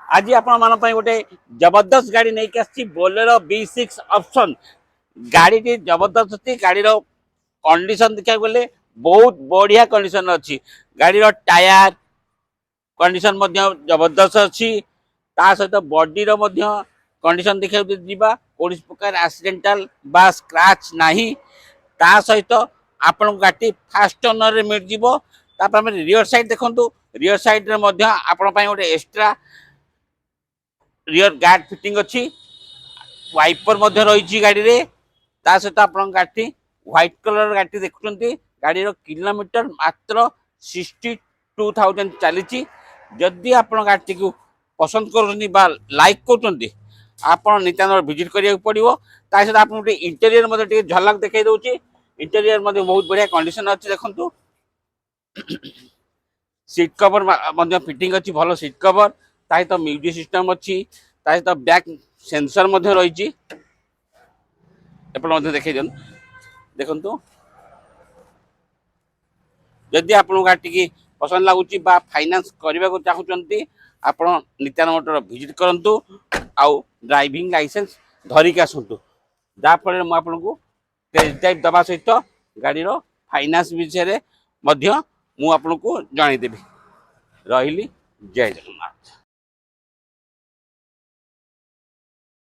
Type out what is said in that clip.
आज आपण मान गोटे जबरदस्त गाड़ी नहीं आसी बोलेरो B6 ऑप्शन गाड़ी टी जबरदस्त अच्छी गाड़ी कंडीशन देखा गले बहुत बढ़िया कंडीशन अच्छी गाड़ी टायर कंडीशन जबरदस्त अच्छी ता सहित बॉडी कंडीशन देखा जा कौन प्रकार एक्सीडेंटल बा स्क्रैच नहीं ता सहित आपण गाड़ी फास्ट ओनर रे मिल जिवो तापर हम रियर साइड देखंतु रियर साइड रे आपण गोटे एक्स्ट्रा रियर गार्ड फिटिंग अच्छी वाइपर रही गाड़ी रे ता सहित आप गाड़ी व्हाइट कलर गाड़ी देखुं गाड़ी किलोमीटर मात्र 62,000 चली जदि आप गाड़ी को पसंद कर लाइक कर आपण नित्यानंद विजिट करिया पड़ो ता सहित आप इंटेरियर झलक देखा दूसरी इंटेरियर बहुत बढ़िया कंडीशन अच्छी देखु सीट कवर फिटिंग अच्छी भल सीट कवर सहित म्यूजिक सिस्टम अच्छी सहित बैक सेंसर रही देखे देखु जदि आप गाड़ी की पसंद लगुच फाइनान्स करने को चाहते आप नित्यानंद मोटर विजिट करूँ आउ ड्राइविंग लाइसेंस धरिक आसतु जहाँफल मुझे टेस्ट ड्राइव दवा सहित गाड़ी फाइनान्स विषय में आपको जनईदेवी रही जय जगन्नाथ।